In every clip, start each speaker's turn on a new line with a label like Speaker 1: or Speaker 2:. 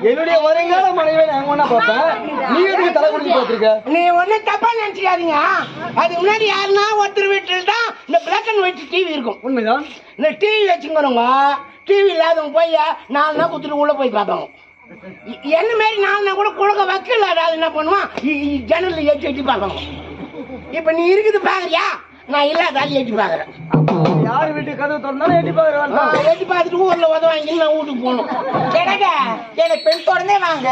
Speaker 1: என்னுடைய வருங்கால மனைவி நாங்க ஒண்ணா பார்ப்பேன். நீ எதுக்கு தலை குடிச்சு பார்த்திருக்க?
Speaker 2: நீ ஒண்ணு தப்பா நினைச்சிக்காதீங்க. அது முன்னாடி யாருன்னா ஒருத்தர் வீட்டில் தான் இந்த பிளாக் அண்ட் ஒயிட் டிவி இருக்கும்.
Speaker 1: உண்மைதான்.
Speaker 2: இந்த டிவி வச்சுக்கிறவங்க டிவி இல்லாதவங்க போய் 4 நாள் குத்துட்டு உள்ள போய் பார்ப்பாங்க. என்ன மாரி 4 நாள் கூட குழக்க வைக்கல. அதாவது என்ன பண்ணுவான், ஜன்னலில் ஏற்றி எட்டி பார்ப்பாங்க. இப்ப நீ இருக்குது பாக்குறியா, நான் இல்லாதாலும் எட்டி பாக்குறேன்.
Speaker 1: யாரு வீட்டுக்கு கதவு திறந்தாலும் எட்டி பாக்குறேன்.
Speaker 2: எட்டி பார்த்துட்டு ஊர்ல உத வாங்கி நான் வீட்டுக்கு போகணும். எனக்கு பெண் குழந்தை வாங்க,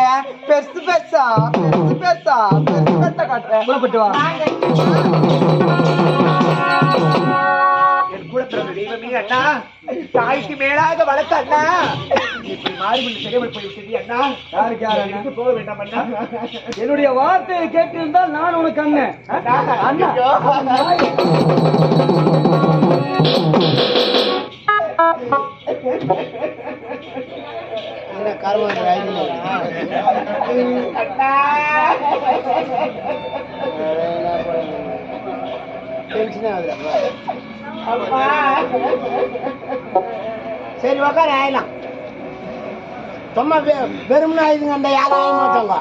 Speaker 2: பெருசு பெருசா பெருசு பெருசா பெருசு பெருசா காட்டுறேன்.
Speaker 1: புறப்பட்டு வா.
Speaker 3: என் கூட பிறந்த தெய்வமே அண்ணா, தாய்க்கு மேலாக வளர்த்த அண்ணா, இப்படி மாறுபடி செயல்பட்டு போய்விட்டது அண்ணா.
Speaker 1: யாருக்கு யாரு
Speaker 3: போக வேண்டாம் அண்ணா.
Speaker 1: என்னுடைய வார்த்தையை கேட்டிருந்தால் நான் உனக்கு அண்ணன். அண்ணா
Speaker 2: சரி உக்கார ஆயிடலாம். சும்மா வெறும்னு ஆயுதுங்க. அந்த யாரும் ஆய மாட்டாங்க.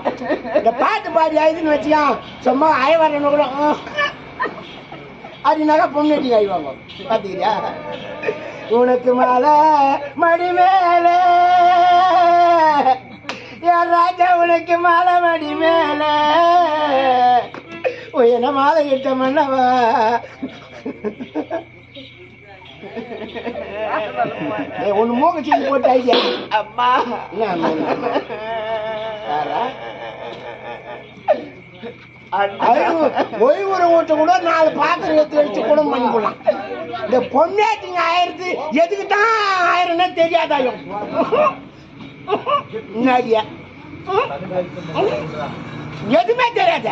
Speaker 2: இந்த பாட்டு பாடி ஆயுதுன்னு வச்சுக்கோ, சும்மா ஆய வரணும் கூட அப்படின்னாக்கா பொண்ணு ஆயிடுவாங்க. பாத்துக்கிறியா? உனக்கு மேல மடி மேல யார் ராஜா, உனக்கு மேல மடி மேல என்ன மாலை கிட்ட மன்னவா. ஒண்ணு மூக்க சீட்டு போட்டு ஐடியா.
Speaker 3: அம்மா
Speaker 2: ஓய்வுற வீட்டை கூட 4 பாத்திரம் எடுத்து வச்சு கூட பண்ணிக்கலாம். இந்த பொண்ணாட்டிங்க ஆயிரத்து எதுக்கு தான் ஆயிரம்னா தெரியாதாயும். எதுவுமே தெரியாத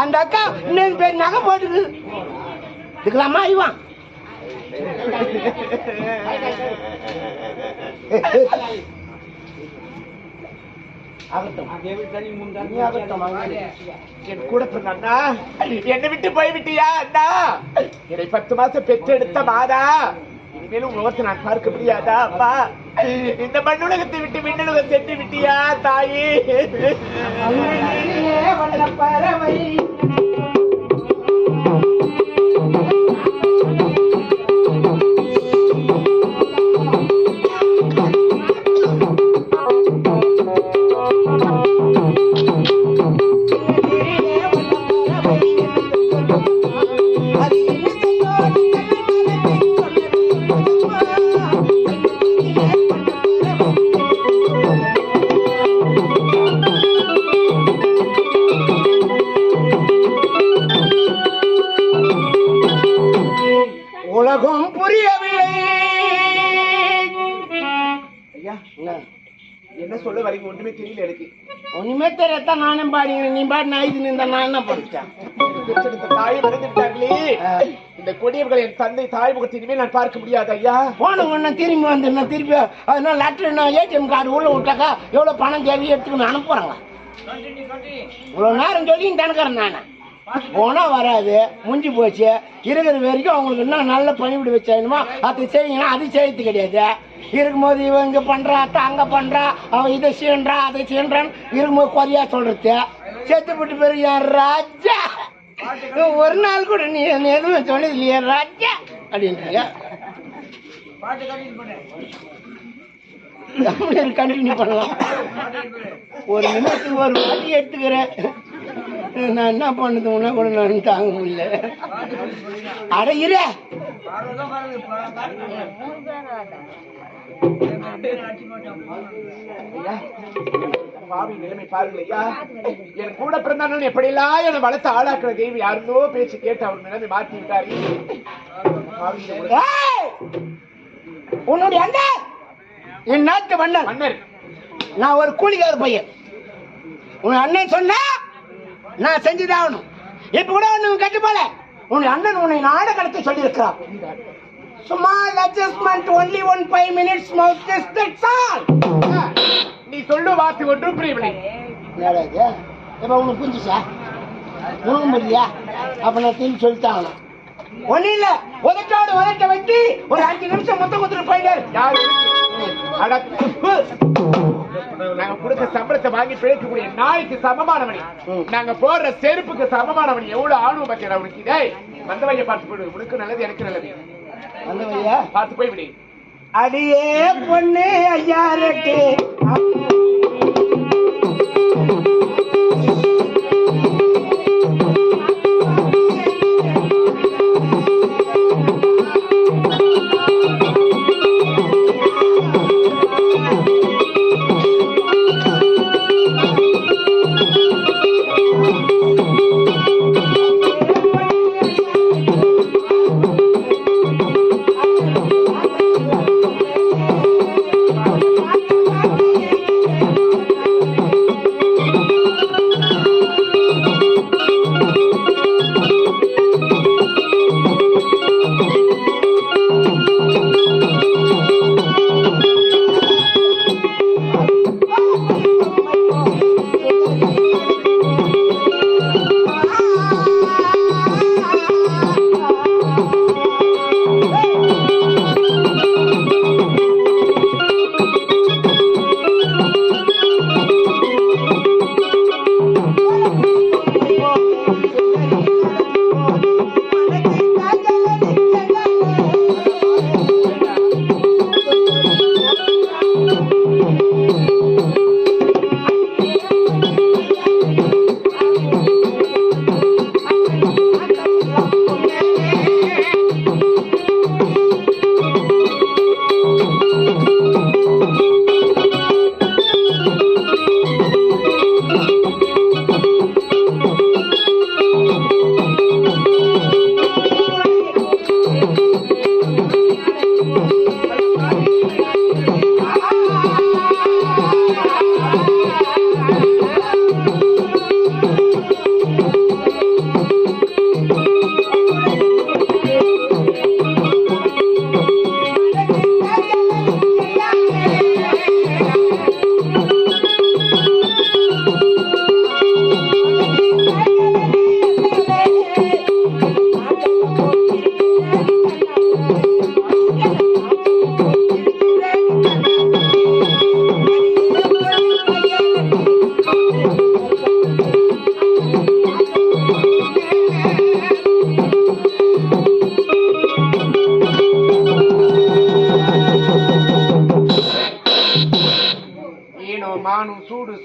Speaker 2: அந்த அக்கா இன்னும் பேர் நகை போட்டுக்கு இதுக்கலாமா ஐவான்.
Speaker 3: என் கூட பிறந்த அண்ணா, என்னை விட்டு போய்விட்டியா அண்ணா? என்னை 10 மாசம் பெற்றெடுத்த மாதா, இனிமேலும் உலகத்தை நான் பார்க்க முடியாதா அப்பா? இந்த மண்ணுலகத்தை விட்டு விண்ணுலகம் சென்று விட்டியா தாயே?
Speaker 2: பறவை உலகம் புரியவில்லை.
Speaker 3: ஐயா என்ன சொல்ல வரீங்க? ஒன்றுமே தெரியல எனக்கு.
Speaker 2: ஒண்ணுமே தெரியத்தான் நானும் பாடிக்கிறேன். நீ பாடி நாய்து நின்ற நான் என்ன படிச்சேன்?
Speaker 3: தாயை மறந்து விட்டார்களே இந்த கொடியவர்கள். என் தந்தை தாய் முகத்தை இனிமேல் நான் பார்க்க முடியாது ஐயா.
Speaker 2: போன உடனே திரும்பி வந்து நான் திருப்பி அதனால லெட்டர் ஏடிஎம் கார்டு உள்ள விட்டாக்கா எவ்வளவு பணம் தேவை எடுத்துக்கணும் அனுப்புறாங்க. இவ்வளவு நேரம் சொல்லி தனக்கிறேன் நான். போனா வராது, முடிஞ்சு போச்சு. இருக்கிற வரைக்கும் அவங்களுக்கு இன்னும் நல்ல பணிவிடு வச்சாயணுமா அதை செய்யணும். அது செய்யறது கிடையாது. இருக்கும்போது இவன் இங்க பண்றா, அங்க பண்றா, அவன் இதை செய்யன்றா அதை செய்யன்றான்னு இருக்கும்போது குறையா சொல்றது. செத்து போட்டு பிறகு என் ராஜா ஒரு நாள் கூட நீ எதுவும் சொன்னது இல்லையா ராஜா அப்படின்றீங்க. கண்டினியூ பண்ணலாம். ஒரு நிமிஷத்துக்கு ஒரு வாட்டி எடுத்துக்கிறேன். நான் என்ன பண்ணுது உன்னா கூட நான் தாங்க முடியல. அடையிற
Speaker 3: நிலைமை பாருங்கய்யா. என் கூட பிறந்தாலும் எப்படியெல்லாம் என்னை வளர்த்து ஆளாக்குற தெய்வம் யாருந்தோ பேச்சு கேட்டு அவர் நிலைமை மாற்றி விட்டாரு.
Speaker 2: உன்னுடைய அந்த என் நாட்டு மன்னர்
Speaker 3: மன்னர்,
Speaker 2: நான் ஒரு கூலிக்கார பையன். உன் அண்ணன் சொன்ன நான் செஞ்சுதான். இப்ப கூட ஒண்ணு கட்டு போல உன் அண்ணன் உன்னை நாட கடத்த சொல்லி இருக்கிறான். Small adjustment, only 5 minutes mouth test, that's all.
Speaker 3: நீ சொல்லு வார்த்தை ஒன்றும் புரியவில்லை.
Speaker 2: இப்ப உனக்கு புரிஞ்சுச்சா? உனக்கு புரியலையா? அப்ப நான் திரும்பி சொல்லிட்டாங்க ஒண்ணு இல்ல உதட்டோடு உதட்ட வச்சு ஒரு 5 நிமிஷம் மொத்தம் கொடுத்துட்டு போயிட்டாரு.
Speaker 3: யாரு அட, துப்பு. நாங்க கொடுத்த சம்பளத்தை வாங்கி பிழைக்கக்கூடிய நாய்க்கு சமமானவனி, நாங்க போடுற செருப்புக்கு சமமானவனி. எவ்வளவு ஆணவம் பத்தியா உனக்கு? இதே வந்த வழியை பார்த்து போயிடு. உனக்கு நல்லது, எனக்கு நல்லது.
Speaker 2: அந்த வழியா
Speaker 3: பார்த்து போய் விடு.
Speaker 2: அடியே பொண்ணு ஐயாரட்டு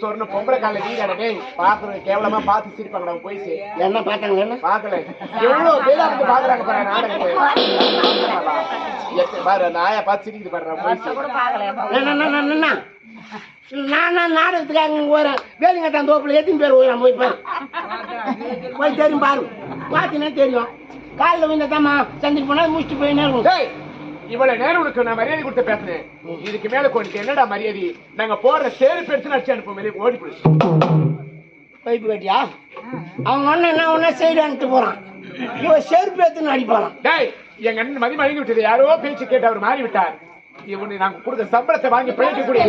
Speaker 3: சொன்ன பொம்பளை கால வீடே பாக்குறது கேவலமா பார்த்து சிரிப்பாங்க. போய்
Speaker 2: என்ன பாத்தாங்க
Speaker 3: பாக்கல எவ்வளவு பேரா வந்து பாக்குறாங்க பாரு நாடகத்தை பாரு நாயா பார்த்து சிரிக்குது பாரு.
Speaker 2: நான் நாடகத்துக்காக போறேன் வேலுங்கத்தான் தோப்புல எத்தனை பேர் போய் போய் பாரு போய் தெரியும் பாரு பாத்தீங்கன்னா தெரியும். காலில் விழுந்ததாம்மா சந்திக்கு போனா முடிச்சுட்டு போய் நேரம்
Speaker 3: இவ்வளவு நேரம் உனக்கு நான் மரியாதை கொடுத்து பேசுனேன். இதுக்கு மேல கொஞ்சம் என்னடா மரியாதை? நாங்க போடுற சேரு பெருசு அடிச்சு அனுப்போம் வெளியே ஓடி போய்
Speaker 2: பைப்பு கட்டியா அவங்க ஒண்ணு என்ன ஒண்ணு சைடு அனுப்பிட்டு போறான். இவன் செருப்பு எடுத்துன்னு அடிப்பான்.
Speaker 3: டேய் எங்க அண்ணன் மதி மயங்கி விட்டது. யாரோ பேச்சு கேட்டு அவர் மாறி விட்டார். இவனு நாங்க கொடுத்த சம்பளத்தை வாங்கி பிழைக்கக்கூடிய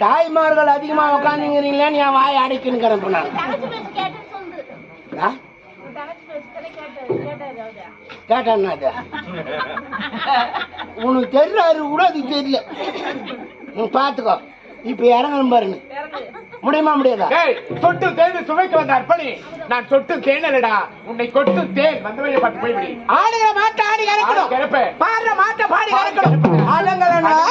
Speaker 2: தாய்மார்கள் அதிகமா உட்காந்துங்கிறீங்களேன்னு என் வாயை அடைக்குன்னு கிளம்பினாங்க. கேட்டான் உனக்கு தெரியாரு கூட அது தெரியல. பாத்துக்கோ இப்ப இறங்கணும் பாருங்க. முடியுமா முடியாதா?
Speaker 3: சொட்டு தேன் சுவைக்கு வந்த அர்ப்பணி. நான் சொட்டு தேனலடா உன்னை கொட்டு தேன் வந்த வழியை பார்த்து போய்விடி.
Speaker 2: ஆடுகிற மாட்டை ஆடி கறக்கணும், பாடுற மாட்டை பாடி கறக்கணும். ஆளுங்களா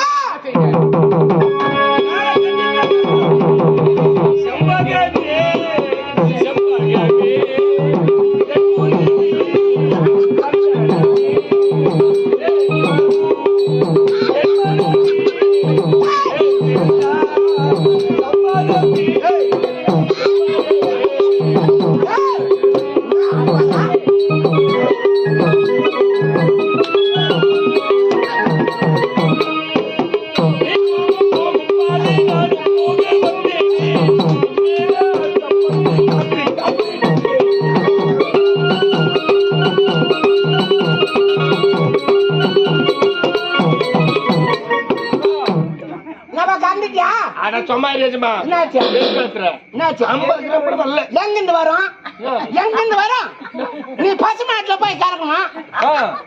Speaker 2: பசு மாட்டுல போய் கறக்கணும்,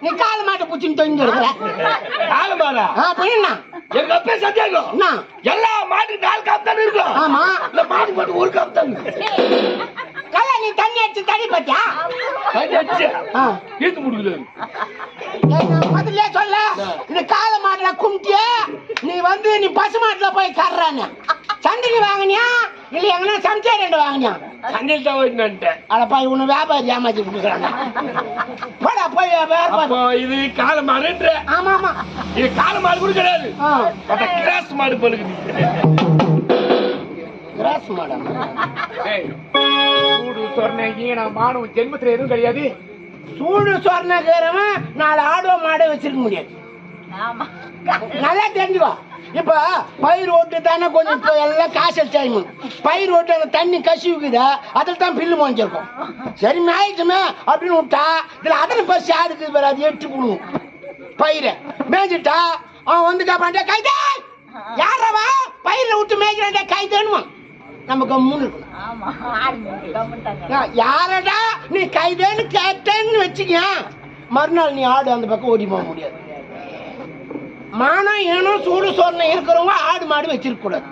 Speaker 2: நீ கால மாட்டை புடிச்சுன்னு தொங்கி இருக்கிற.
Speaker 1: காலமாடா
Speaker 2: அப்படின்னா
Speaker 1: எங்க அப்பா சத்தியாகும்
Speaker 2: என்ன?
Speaker 1: எல்லா மாட்டுக்கு 4 காப்பு தான் இருக்கும்.
Speaker 2: ஆமா,
Speaker 1: இந்த மாட்டுக்கு மட்டும் 1 காப்பு தான்.
Speaker 2: கல்ல நீ தண்ணி அடிச்சு தண்ணி பத்தியா
Speaker 1: ஈர்த்து முடியுது.
Speaker 2: முதல்ல சொல்ல, இந்த கால மாட்டுல கும்பிட்டிய நீ வந்து நீ பசு மாட்டுல போய் கர்றான்னு சண்டைக்கு வாங்கினியா இல்ல எங்கன்னா சமைச்சா 2 வாங்கினியா?
Speaker 1: சண்டையில் தான் வாங்கிட்டேன்.
Speaker 2: அடப்பா இவனு வியாபாரி ஏமாத்தி கொடுக்குறாங்க. போடா போய்
Speaker 1: அப்போ இது கால மாடுன்ற.
Speaker 2: ஆமா ஆமா,
Speaker 1: இது கால மாடு கூட கிடையாது, கிராஸ் மாடு பழுகுது.
Speaker 2: கிராஸ் மாடு
Speaker 3: சூடு சொன்ன ஈனம் மானும் ஜென்மத்துல எதுவும் கிடையாது.
Speaker 2: சூடு சொன்னவன் 4 ஆடோ மாடோ வச்சிருக்க முடியாது. நல்லா தெரிஞ்சுக்கோ. இப்ப பயிர் ஓட்டு தானே கொஞ்சம் இப்போ எல்லாம் காசல் டைம். பயிர் ஓட்டு அந்த தண்ணி கசிவுக்குதா, அதில் தான் பில்லு மொஞ்சிருக்கும். சரி மேய்ச்சுமே அப்படின்னு விட்டா இதுல அதனை பசி ஆடுக்குது பேர், அது எட்டு போடுவோம் பயிரை மேய்ச்சிட்டா அவன் வந்து கேப்பான்டா கைதே யாரவா பயிரில் விட்டு மேய்க்கிறான்டா கைதேனுமா, நம்ம கம்முன்னு இருக்கணும். யாரடா நீ கைதேன்னு கேட்டேன்னு வச்சுக்க, மறுநாள் நீ ஆடு அந்த பக்கம் ஓடி போக முடியாது. மானம் ஏனோ சூடு சொன்ன இருக்கிறவங்க ஆடு மாடு வச்சிருக்க கூடாது.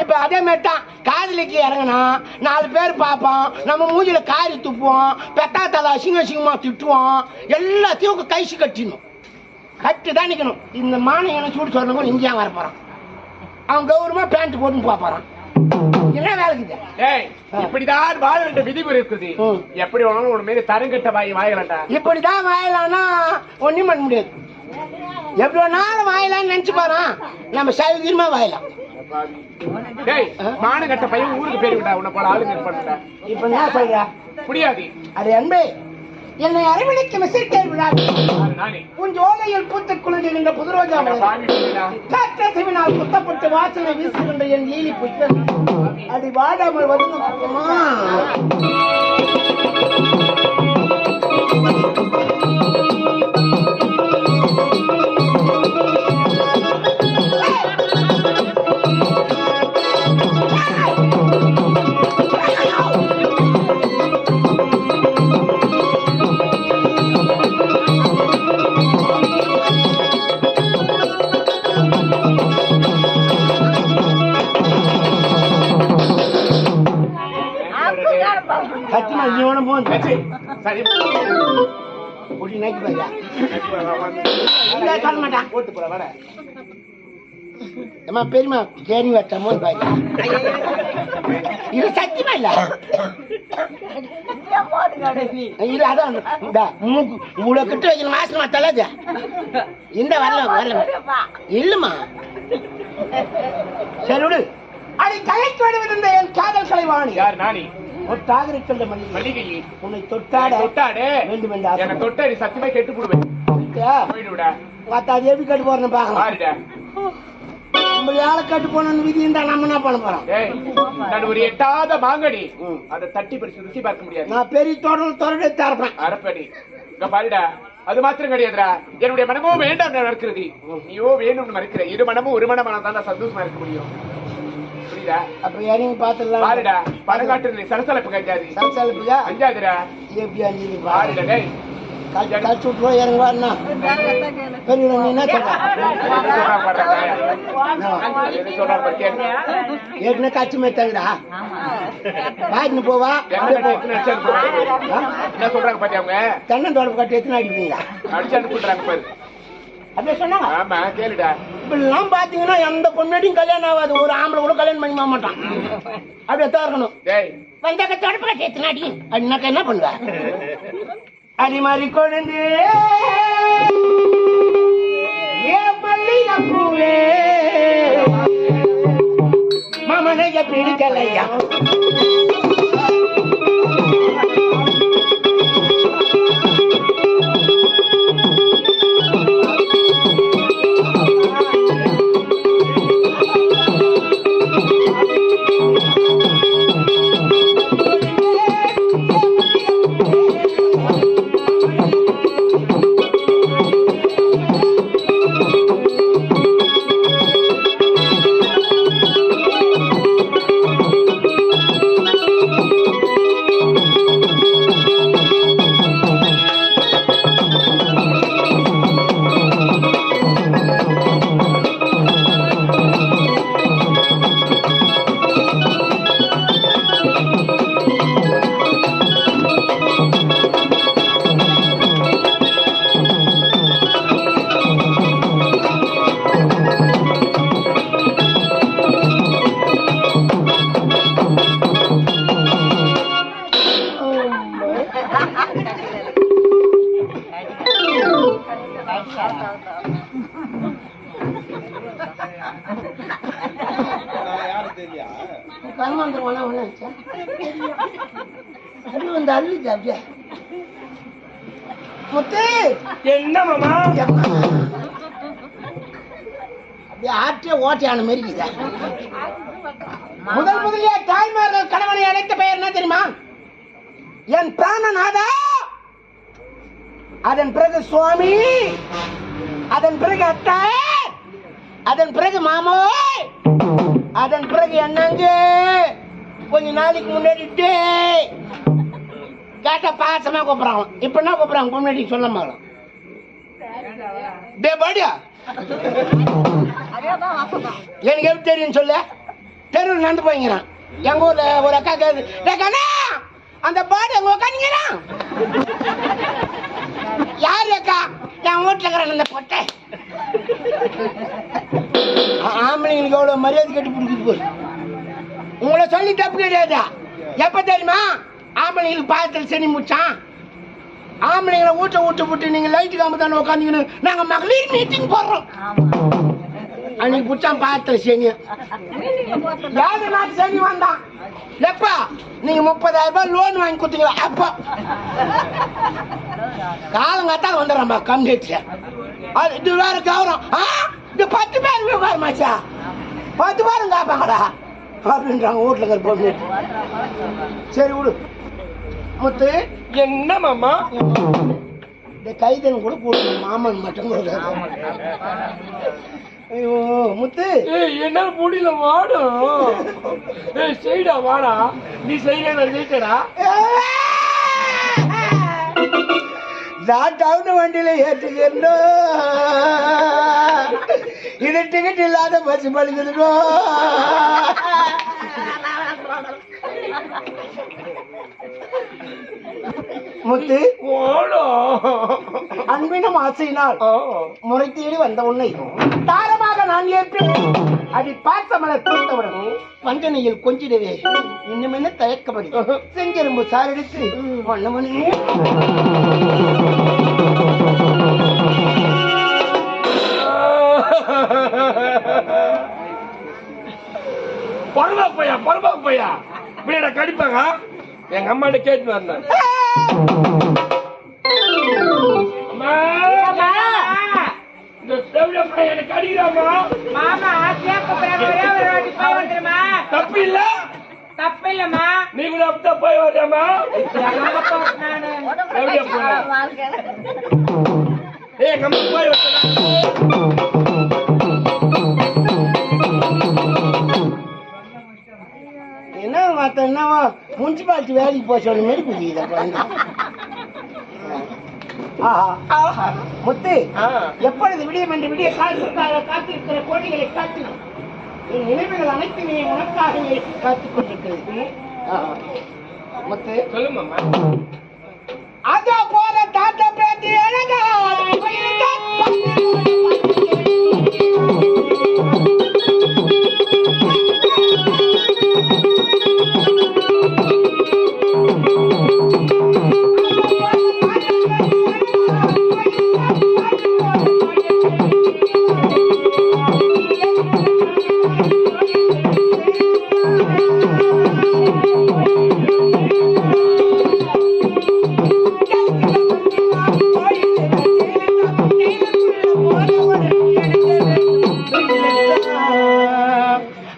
Speaker 2: இப்ப அதே மாதிரி தான் காதலிக்கு இறங்கினா 4 பேர் பார்ப்போம், நம்ம மூஞ்சில காரி துப்புவோம், பெத்தா தலை அசிங்க அசிங்கமா திட்டுவோம், எல்லாத்தையும் கைசி கட்டிடணும், கட்டி தான் நிக்கணும். இந்த மானம் ஏனோ சூடு சொன்னவங்க இங்கேயா வர போறான், அவன் கௌரவமா பேண்ட் போட்டுன்னு போறான். என்ன வேலைக்குது?
Speaker 3: இப்படிதான் வாழ வேண்டிய விதிமுறை இருக்குது. எப்படி வேணாலும் ஒரு மாரி தரங்கட்ட வாயிலாண்டா.
Speaker 2: இப்படிதான் வாயிலானா ஒன்னும் பண்ண முடியாது. எவ்வளவு நாள் வாயிலான்னு நினைச்சு பாரு, நம்ம சௌகரியமா வாயிலாம்.
Speaker 3: மானகட்ட பையன் ஊருக்கு பேரு விட்டா உன்னை போல ஆளுங்க இருப்பான்டா.
Speaker 2: இப்ப என்ன சொல்ற?
Speaker 3: முடியாது.
Speaker 2: அது அன்பே, என்னை அரவணைக்கு மெசேஜ் விழா உன் ஜோலையில் பூத்து குளிர்கின்ற புதுரோஜா காற்றசைவினால் குத்தப்பட்டு வாசனை வீசுகின்ற என் லீலி புத்தன் அது வாடாமல் வந்து பெரியமா கேணி வட்டமோ இது சத்தியமா இல்ல. இல்ல அதான் இவ்வளவு கிட்ட வைக்கணும் மாசமா தலாது இந்த வரல வரல இல்லம்மா. சரி விடு. அதை கலைக்கு வருவதிருந்த என் காதல் கலைவாணி
Speaker 3: யார்? நானி
Speaker 2: ஒட்டாகிருக்கின்ற மல்லிகை உன்னை தொட்டாட
Speaker 3: தொட்டாடே
Speaker 2: வேண்டும் என்று
Speaker 3: என்ன தொட்டாடி சத்தியமா கெட்டு போடுவேன்.
Speaker 2: அது எப்படி கட்டு போறேன்னு பாக்கலாம். நம்ம யாரை கட்டு போன விதி இருந்தா நம்ம என்ன பண்ண போறோம்?
Speaker 3: நான் ஒரு எட்டாத மாங்கடி அதை தட்டி பறிச்சு ருசி பார்க்க முடியாது.
Speaker 2: நான் பெரிய தொடர்ந்து தரப்பேன் அரப்படி.
Speaker 3: இங்க பாருடா, அது மாத்திரம் கிடையாதுடா, என்னுடைய மனமோ வேண்டாம் மறுக்கிறது, நீயோ வேணும்னு மறுக்கிற. இரு மனமும் ஒரு மனமான தான் சந்தோஷமா இருக்க முடியும். புரியுதா?
Speaker 2: அப்ப யாரையும் பாத்துடலாம்.
Speaker 3: பாருடா, பணங்காட்டு சலசலப்பு கஞ்சாது
Speaker 2: சலசலப்புக்கா
Speaker 3: அஞ்சாதுடா.
Speaker 2: எப்படி அஞ்சு
Speaker 3: பாருடா டேய்
Speaker 2: கழிச்சு விட்டு இறங்குவாருன்னா பெரிய என்ன ஏற்கனவே கட்சி மேத்தாங்கடா வாய்க்கு போவா
Speaker 3: என்ன சொல்றாங்க பாத்தி அவங்க
Speaker 2: தென்னந்தோட கட்டி எத்தனை அடிப்பீங்களா
Speaker 3: அடிச்சு அனுப்பிடுறாங்க பாரு.
Speaker 2: அப்படியே சொன்னாங்க.
Speaker 3: ஆமா கேளுடா.
Speaker 2: இப்பெல்லாம் பாத்தீங்கன்னா எந்த பொண்ணாட்டியும் கல்யாணம் ஆகாது, ஒரு ஆம்பளை கூட கல்யாணம் பண்ணி மாட்டான். அப்படியே தான் இருக்கணும். வந்தாக்க தொடப்பு கட்டி எத்தனை அடி அப்படின்னாக்க என்ன பண்ணுவ? அடி மாதிரி கொழுந்து மல்லிகப்பூவே மமனைய பிடிக்கலையா கருமாந்திரம் வேணா அது வந்து அள்ளுது அப்படியே முத்து
Speaker 1: என்ன மாமா
Speaker 2: அப்படியே ஆற்றே ஓட்டையான மாதிரி இருக்குதா முதலிலே தாய்மார்கள் கணவனை அழைத்த பெயர் என்ன தெரியுமா? என் பிராணநாதா, அதன் பிறகு சுவாமி, அதன் பிறகு அத்தை, அதன் பிறகு மாமோய், அதன் பிறகு என்னங்க கொஞ்ச நாளைக்கு முன்னாடி கேட்ட பாசமா கூப்பிடுறாங்க. இப்ப என்ன கூப்பிடுறாங்க முன்னாடி சொல்ல மாட்டோம். டே பாடியா எனக்கு எப்படி தெரியும் சொல்ல? தெருவில் நடந்து போய்ங்கிறான். எங்க ஊர்ல ஒரு அக்கா கேக்குது, அந்த பாடி எங்க உட்காந்துங்கிறான். யாரு அக்கா? என் வீட்டுல இருக்கிறான் அந்த பொட்டை. ஆம்பளைங்களுக்கு எவ்வளவு மரியாதை கட்டி பிடிக்குது போய். உங்களை சொல்லி தப்பு கிடையாது. எப்ப தெரியுமா ஆம்பளைங்களுக்கு பாயத்தில் சனி முடிச்சான்? ஆம்பளைங்களை ஊட்ட ஊட்டு விட்டு நீங்க லைட்டு காம தானே உட்காந்துக்கணும். நாங்க மகளிர் மீட்டிங் போடுறோம். அன்னைக்கு பிடிச்சான் பாயத்தில் சனி. யாரு நாட்டு சனி வந்தான்? எப்பா நீங்க 30,000 ரூபாய் லோன் வாங்கி கொடுத்தீங்களா? அப்பா காலங்காத்தால் வந்துடுறா கம்யூனிட்டில. அது இது வேற கௌரவம். இது 10 பேர் விவகாரமாச்சா? 10 பேரும் காப்பாங்கடா அப்படின்றாங்க வீட்டுல இருக்கிற பொண்ணு. சரி விடு முத்து.
Speaker 1: என்ன மாமா
Speaker 2: இந்த கைதன் கூட கூட்டணும், மாமன் மட்டும் கொடுக்காது. ஐயோ முத்து,
Speaker 1: என்ன முடியல வாடும். செய்டா வாடா, நீ செய்யடா ஜெயிக்கடா.
Speaker 2: நான் டவுன் வண்டியில ஏற்றுக்கணும். இது டிக்கெட் இல்லாத பஸ் பழுகுதுடோ. முத்து அன்பினும் ஆசையினால் முறை தேடி வந்த உன்னை தாரமாக நான் ஏற்பேன். அடி பாசமலர் கொடுத்தவுடன் வஞ்சனையில் கொஞ்சிடவே இன்னும் என்ன தயக்கப்படி செஞ்செரும்பு சார் எடுத்து மன்னமனே
Speaker 1: பரவாக்கு பையா இப்படி கடிப்பாங்க. எங்க அம்மாட்ட கேட்டு வந்தேன். எனக்கு அடிக்கிறாமா தப்பு இல்ல?
Speaker 3: தப்பு இல்லம்மா.
Speaker 1: நீ கூட அப்படித்தான் போய் வர்றமா? எங்க அம்மா போய்
Speaker 2: என்ன மத்த என்னவோ முனிசிபாலிட்டி வேலைக்கு போய் சொன்ன மாதிரி புரியுது. முத்து எப்பொழுது விடியும் என்று விடிய காத்திருக்கிற கோழிகளை காத்து என் நினைவுகள் அனைத்துமே உனக்காகவே காத்துக் கொண்டிருக்கிறது. முத்து
Speaker 1: சொல்லுமாமா.
Speaker 2: அதோ போல தாத்தா பேட்டி அழகா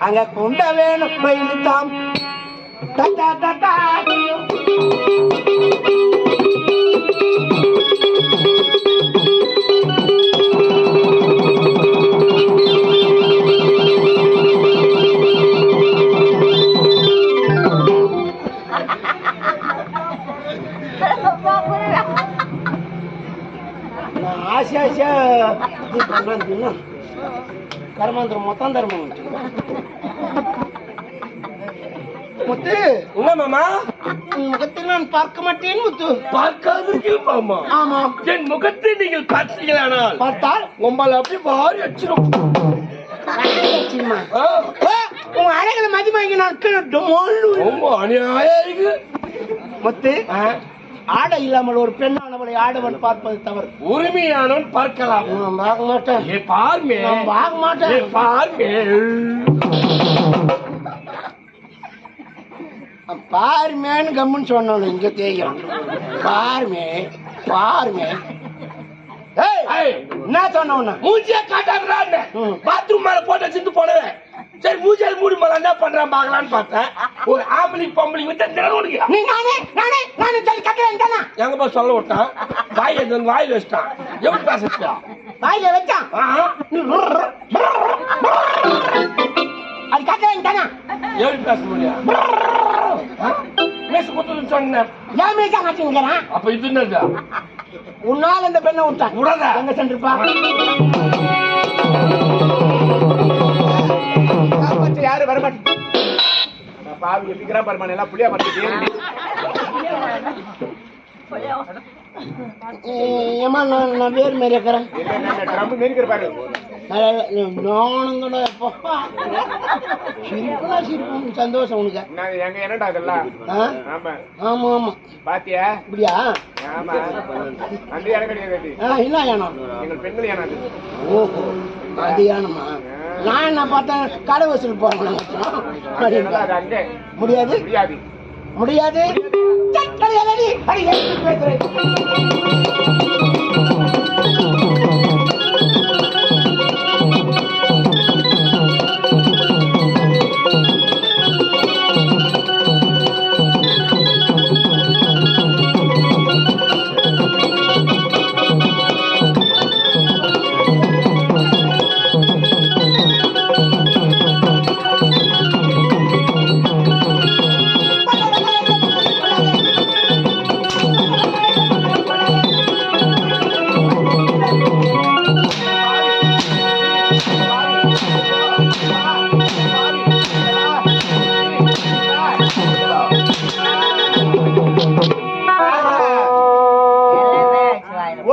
Speaker 2: அங்க குண்ட வேணும் பயிலுத்தாம் தட்டா தட்டா ஆசை ஆசையா இது பண்றான்னு கர்மாந்திரம் மொத்தம் தர்மம். முத்து
Speaker 1: என்ன மாமா?
Speaker 2: முகத்தில் நான் பார்க்க மாட்டேன் முத்து.
Speaker 1: பார்க்காதீர்கள் மாமா.
Speaker 2: ஆமா,
Speaker 1: என் முகத்தை நீங்கள் பார்த்தீர்களானால்
Speaker 2: பார்த்தால்
Speaker 1: உங்களை அப்படி வாரி வச்சிரும்.
Speaker 2: உங்க அழகுல மதிமாங்கி நான்
Speaker 1: ரொம்ப அநியாயம் இருக்கு.
Speaker 2: முத்து ஆடை இல்லாமல் ஒரு பெண்ணானவளை ஆடவன் பார்ப்பது தவறு.
Speaker 1: உரிமையானவன் பார்க்கலாம்.
Speaker 2: நான் பார்க்க மாட்டேன்.
Speaker 1: பார்மே
Speaker 2: நான் பார்க்க மாட்டேன்.
Speaker 1: பார்மே
Speaker 2: பாருமேன்னு கம்முன்னு சொன்னோம் இங்க தேய்க்கிறோம். பாருமே பாருமே. என்ன சொன்ன
Speaker 3: மூஞ்சியா காட்டாடுறான்னு பாத்ரூம் மேல போட்டு வச்சுட்டு போனவன். சரி மூஞ்சியால் மூடி மேல என்ன பண்றான் பாக்கலான்னு பார்த்தேன். ஒரு ஆம்பளை பொம்பளை விட்டு
Speaker 2: நீ நானே நானே நானே சொல்லி கட்டுறேன்.
Speaker 3: எங்க போய் சொல்ல விட்டான். வாயில் வச்சுட்டான். எப்படி பேசுறா
Speaker 2: வாயில வச்சான். அது கட்டுறேன் தானே.
Speaker 3: எப்படி பேச முடியும்? மேச குத்துன்னு சொன்னேன்.
Speaker 2: ஏன் மேசா காட்டுங்கிறான்.
Speaker 3: அப்ப இது என்னது?
Speaker 2: உன்னால இந்த பெண்ணை விட்டான்.
Speaker 3: விடாத.
Speaker 2: எங்க சென்றிருப்பா?
Speaker 3: யாரு வரமாட்டேன். பாவி எப்படிக்கிறா பரமான எல்லாம் புளியா மாட்டேன்.
Speaker 2: ஏமா நான் வேறு மாரி இருக்கிறேன்.
Speaker 3: ட்ரம்பு மாரி பாரு.
Speaker 2: நானுங்கடா எப்போ சிரிப்புனா சிரிப்பு சந்தோஷம் உனக்கு.
Speaker 3: எங்க என்னடா அதெல்லாம்? ஆமா
Speaker 2: ஆமா ஆமா
Speaker 3: பாத்தியா?
Speaker 2: இப்படியா?
Speaker 3: ஆமா அந்த யானை கிடையாது.
Speaker 2: இல்ல யானம்
Speaker 3: எங்கள் பெண்கள் யானை.
Speaker 2: ஓஹோ அது யானமா? நான் என்ன பார்த்தேன் கடை வசூல் போறேன். முடியாது
Speaker 3: முடியாது
Speaker 2: முடியாது.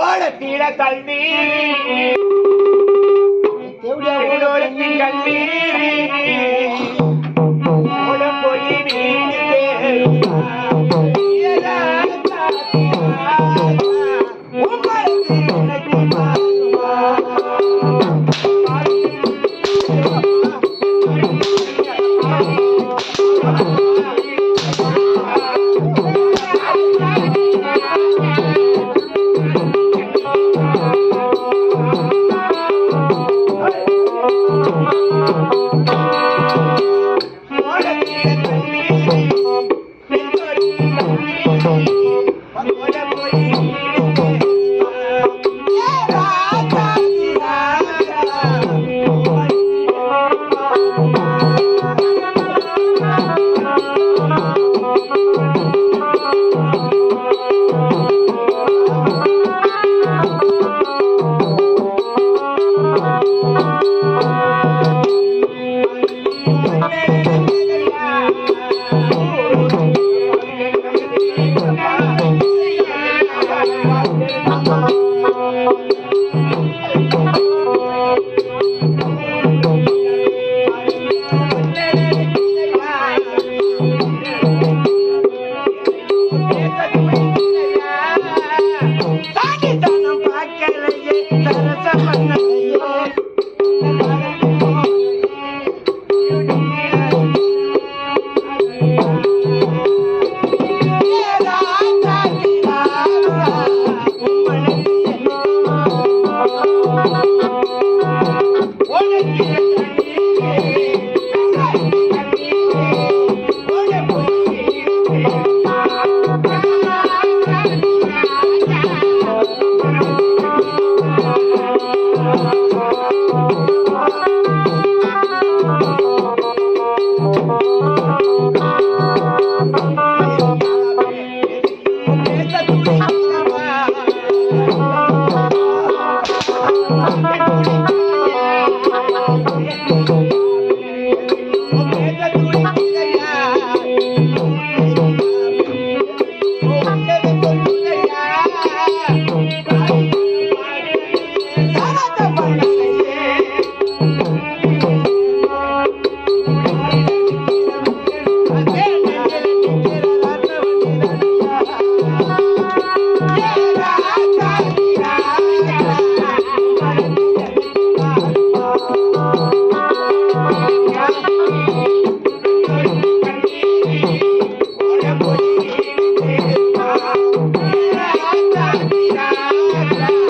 Speaker 3: ஓடத்தீர தண்ணீர் கண்ணீர் போய்